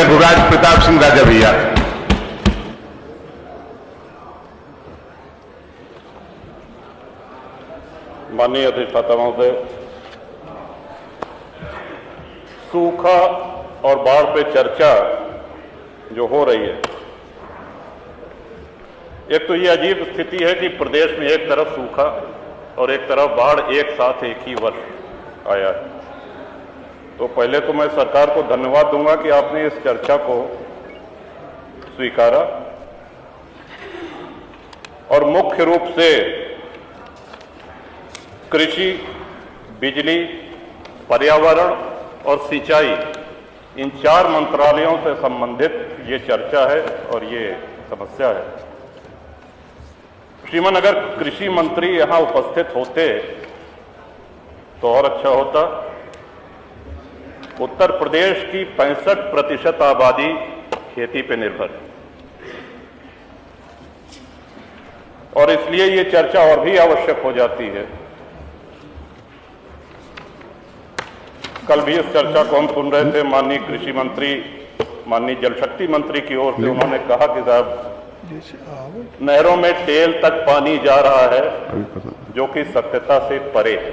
रघुराज प्रताप सिंह राजा भैया। माननीय अधिष्ठाता महोदय, सूखा और बाढ़ पे चर्चा जो हो रही है, एक तो ये अजीब स्थिति है कि प्रदेश में एक तरफ सूखा और एक तरफ बाढ़ एक साथ एक ही वर्ष आया है। तो पहले तो मैं सरकार को धन्यवाद दूंगा कि आपने इस चर्चा को स्वीकारा और मुख्य रूप से कृषि, बिजली, पर्यावरण और सिंचाई, इन 4 मंत्रालयों से संबंधित ये चर्चा है और ये समस्या है। श्रीमान, अगर कृषि मंत्री यहां उपस्थित होते तो और अच्छा होता। उत्तर प्रदेश की 65% आबादी खेती पे निर्भर है और इसलिए ये चर्चा और भी आवश्यक हो जाती है। कल भी इस चर्चा को हम सुन रहे थे, माननीय कृषि मंत्री, माननीय जल शक्ति मंत्री की ओर से उन्होंने कहा कि साहब नहरों में टेल तक पानी जा रहा है, जो कि सत्यता से परे है।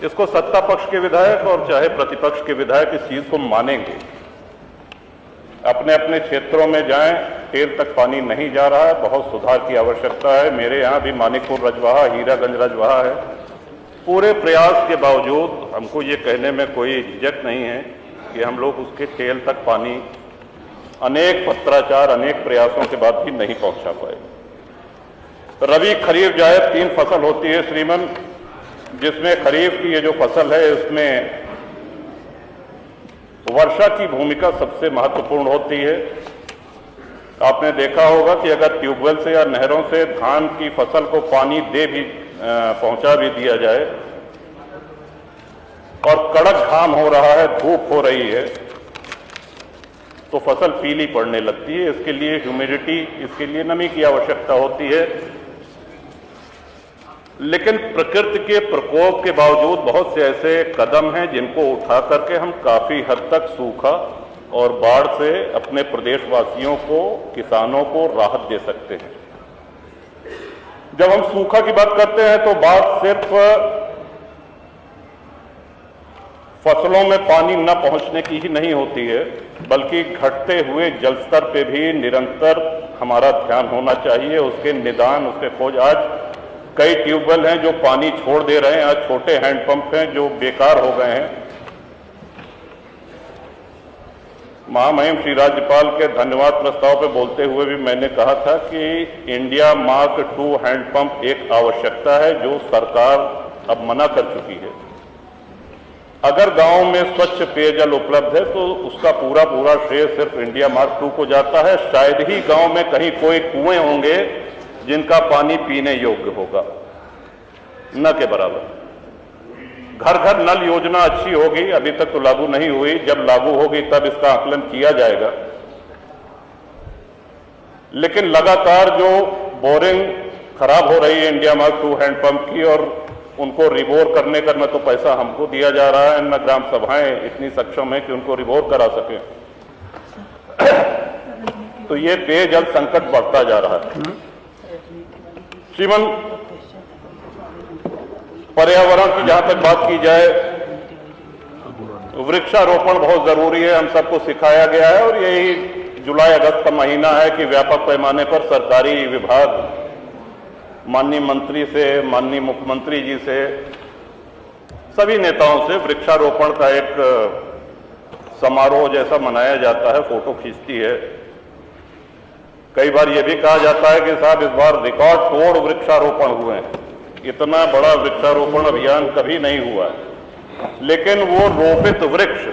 इसको सत्ता पक्ष के विधायक और चाहे प्रतिपक्ष के विधायक इस चीज को मानेंगे। अपने अपने क्षेत्रों में जाएं, टेल तक पानी नहीं जा रहा है, बहुत सुधार की आवश्यकता है। मेरे यहाँ भी मानिकपुर रजवाहा, हीरागंज रजवाहा है। पूरे प्रयास के बावजूद हमको ये कहने में कोई झिझक नहीं है कि हम लोग उसके टेल तक पानी अनेक पत्राचार, अनेक प्रयासों के बाद भी नहीं पहुंचा पाए। रबी, खरीफ, जायद 3 फसल होती है श्रीमन, जिसमें खरीफ की ये जो फसल है इसमें वर्षा की भूमिका सबसे महत्वपूर्ण होती है। आपने देखा होगा कि अगर ट्यूबवेल से या नहरों से धान की फसल को पानी पहुंचा भी दिया जाए और कड़क घाम हो रहा है, धूप हो रही है, तो फसल पीली पड़ने लगती है। इसके लिए ह्यूमिडिटी, इसके लिए नमी की आवश्यकता होती है। लेकिन प्रकृति के प्रकोप के बावजूद बहुत से ऐसे कदम हैं जिनको उठा करके हम काफी हद तक सूखा और बाढ़ से अपने प्रदेशवासियों को, किसानों को राहत दे सकते हैं। जब हम सूखा की बात करते हैं तो बात सिर्फ फसलों में पानी न पहुंचने की ही नहीं होती है, बल्कि घटते हुए जल स्तर पे भी निरंतर हमारा ध्यान होना चाहिए, उसके निदान, उसके खोज। आज कई ट्यूबवेल हैं जो पानी छोड़ दे रहे हैं, आज छोटे हैंडपंप हैं जो बेकार हो गए हैं। महामहिम श्री राज्यपाल के धन्यवाद प्रस्ताव पे बोलते हुए भी मैंने कहा था कि इंडिया मार्क II हैंडपंप एक आवश्यकता है जो सरकार अब मना कर चुकी है। अगर गांव में स्वच्छ पेयजल उपलब्ध है तो उसका पूरा श्रेय सिर्फ इंडिया मार्क II को जाता है। शायद ही गांव में कहीं कोई कुएं होंगे जिनका पानी पीने योग्य होगा, न के बराबर। घर घर नल योजना अच्छी होगी, अभी तक तो लागू नहीं हुई, जब लागू होगी तब इसका आकलन किया जाएगा। लेकिन लगातार जो बोरिंग खराब हो रही है इंडिया मार्क II हैंडपंप की, और उनको रिबोर करने का न तो पैसा हमको दिया जा रहा है, न ग्राम सभाएं इतनी सक्षम है कि उनको रिबोर करा सके, तो ये पेयजल संकट बढ़ता जा रहा है। श्रीमन, पर्यावरण की जहां तक बात की जाए, वृक्षारोपण बहुत जरूरी है, हम सबको सिखाया गया है और यही जुलाई अगस्त का महीना है कि व्यापक पैमाने पर सरकारी विभाग माननीय मंत्री से, माननीय मुख्यमंत्री जी से, सभी नेताओं से वृक्षारोपण का एक समारोह जैसा मनाया जाता है, फोटो खींचती है। कई बार यह भी कहा जाता है कि साहब इस बार रिकॉर्ड तोड़ वृक्षारोपण हुए हैं, इतना बड़ा वृक्षारोपण अभियान कभी नहीं हुआ है। लेकिन वो रोपित वृक्ष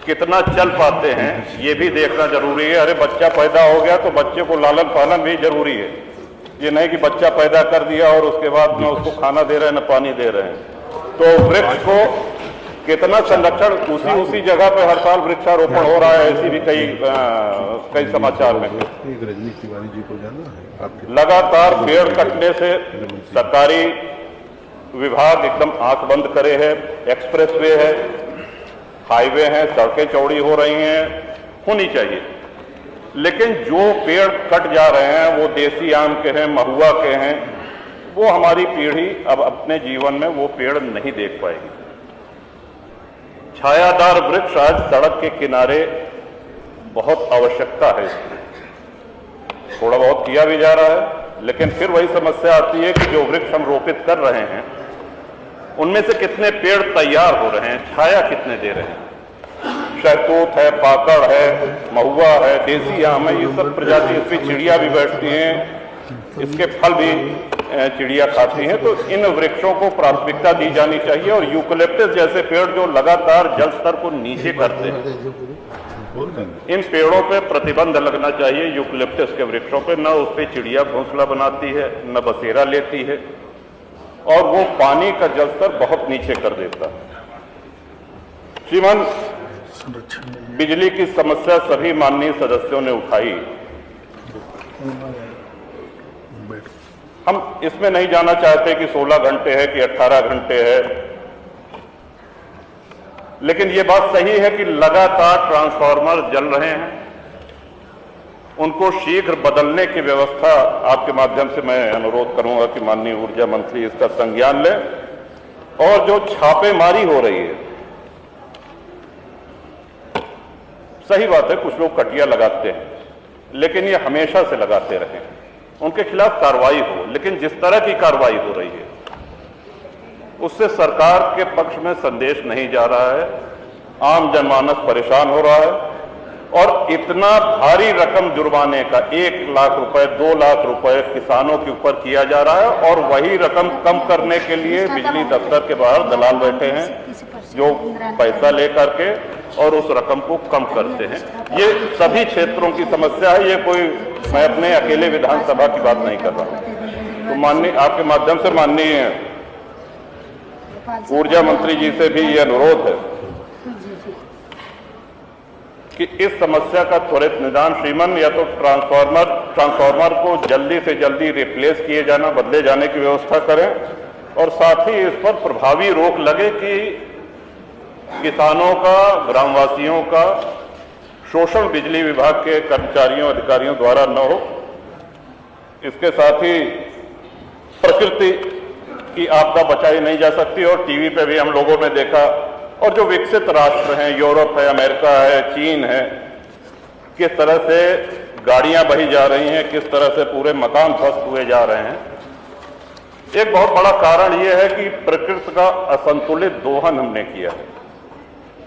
कितना चल पाते हैं ये भी देखना जरूरी है। अरे बच्चा पैदा हो गया तो बच्चे को लालन पालन भी जरूरी है, ये नहीं कि बच्चा पैदा कर दिया और उसके बाद न उसको खाना दे रहे हैं न पानी दे रहे हैं। तो वृक्ष को कितना संरक्षण, उसी जगह पे हर साल वृक्षारोपण हो रहा है, ऐसी भी कई समाचार में। रजनी तिवारी जी को जाना है, लगातार पेड़ कटने से सरकारी विभाग एकदम आंख बंद करे है। एक्सप्रेसवे है, हाईवे हैं, सड़कें चौड़ी हो रही हैं, होनी चाहिए। लेकिन जो पेड़ कट जा रहे हैं वो देसी आम के हैं, महुआ के हैं, वो हमारी पीढ़ी अब अपने जीवन में वो पेड़ नहीं देख पाएगी। छायादार वृक्ष आज सड़क के किनारे बहुत आवश्यकता है इसकी, थोड़ा बहुत किया भी जा रहा है, लेकिन फिर वही समस्या आती है कि जो वृक्ष हम रोपित कर रहे हैं उनमें से कितने पेड़ तैयार हो रहे हैं, छाया कितने दे रहे हैं। शहतूत है, पाकड़ है, महुआ है, देसी आम है, ये सब प्रजाति, इसमें चिड़िया भी बैठती हैं, इसके फल भी चिड़िया खाती हैं। तो इन वृक्षों को प्राथमिकता दी जानी चाहिए और यूकलिप्टस जैसे पेड़ जो लगातार जल स्तर को नीचे करते हैं, इन पेड़ों पे प्रतिबंध लगना चाहिए। यूकलिप्टस के वृक्षों पे न उस पे चिड़िया घोंसला बनाती है, न बसेरा लेती है, और वो पानी का जल स्तर बहुत नीचे कर देता है। श्रीमान, बिजली की समस्या सभी माननीय सदस्यों ने उठाई। हम इसमें नहीं जाना चाहते कि 16 घंटे है कि 18 घंटे है, लेकिन ये बात सही है कि लगातार ट्रांसफार्मर जल रहे हैं, उनको शीघ्र बदलने की व्यवस्था आपके माध्यम से मैं अनुरोध करूंगा कि माननीय ऊर्जा मंत्री इसका संज्ञान लें। और जो छापेमारी हो रही है, सही बात है कुछ लोग कटिया लगाते हैं, लेकिन ये हमेशा से लगाते रहे, उनके खिलाफ कार्रवाई हो। लेकिन जिस तरह की कार्रवाई हो रही है उससे सरकार के पक्ष में संदेश नहीं जा रहा है, आम जनमानस परेशान हो रहा है। और इतना भारी रकम जुर्माने का 1 लाख रुपए, 2 लाख रुपए किसानों के ऊपर किया जा रहा है, और वही रकम कम करने के लिए बिजली दफ्तर के बाहर दलाल बैठे हैं जो पैसा लेकर के और उस रकम को कम करते हैं। ये सभी क्षेत्रों की समस्या है, ये कोई मैं अपने अकेले विधानसभा की बात नहीं कर रहा हूं। तो माननीय आपके माध्यम से माननीय ऊर्जा मंत्री जी से भी ये अनुरोध है कि इस समस्या का त्वरित निदान श्रीमान, या तो ट्रांसफार्मर को जल्दी से जल्दी रिप्लेस किए जाना, बदले जाने की व्यवस्था करें, और साथ ही इस पर प्रभावी रोक लगे कि किसानों का, ग्रामवासियों का शोषण बिजली विभाग के कर्मचारियों, अधिकारियों द्वारा न हो। इसके साथ ही प्रकृति की आपदा बचाई नहीं जा सकती, और टीवी पे भी हम लोगों ने देखा, और जो विकसित राष्ट्र हैं, यूरोप है, अमेरिका है, चीन है, किस तरह से गाड़ियां बही जा रही हैं, किस तरह से पूरे मकान ध्वस्त हुए जा रहे हैं। एक बहुत बड़ा कारण यह है कि प्रकृति का असंतुलित दोहन हमने किया है,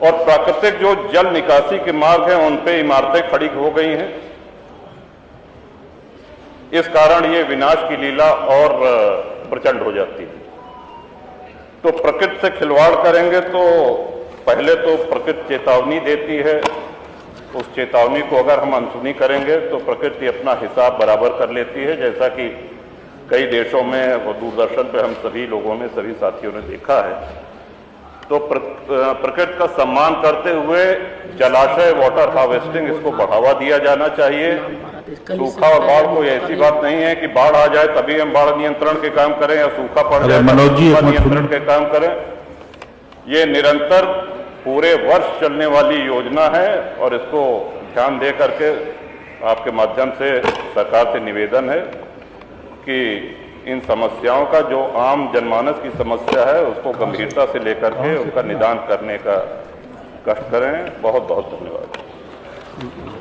और प्राकृतिक जो जल निकासी के मार्ग हैं उन पे इमारतें खड़ी हो गई हैं। इस कारण ये विनाश की लीला और प्रचंड हो जाती है। तो प्रकृति से खिलवाड़ करेंगे तो पहले तो प्रकृति चेतावनी देती है, उस चेतावनी को अगर हम अनसुनी करेंगे तो प्रकृति अपना हिसाब बराबर कर लेती है, जैसा कि कई देशों में और दूरदर्शन पे हम सभी लोगों ने, सभी साथियों ने देखा है। तो प्रकृति का सम्मान करते हुए जलाशय, वाटर हार्वेस्टिंग, इसको बढ़ावा दिया जाना चाहिए। सूखा और बाढ़ कोई ऐसी बात नहीं है कि बाढ़ आ जाए तभी हम बाढ़ नियंत्रण के काम करें, या सूखा पड़ जाए सूखा नियंत्रण के काम करें। ये निरंतर पूरे वर्ष चलने वाली योजना है, और इसको ध्यान दे करके आपके माध्यम से सरकार से निवेदन है कि इन समस्याओं का, जो आम जनमानस की समस्या है, उसको गंभीरता से लेकर के उनका निदान करने का कष्ट करें। बहुत बहुत धन्यवाद।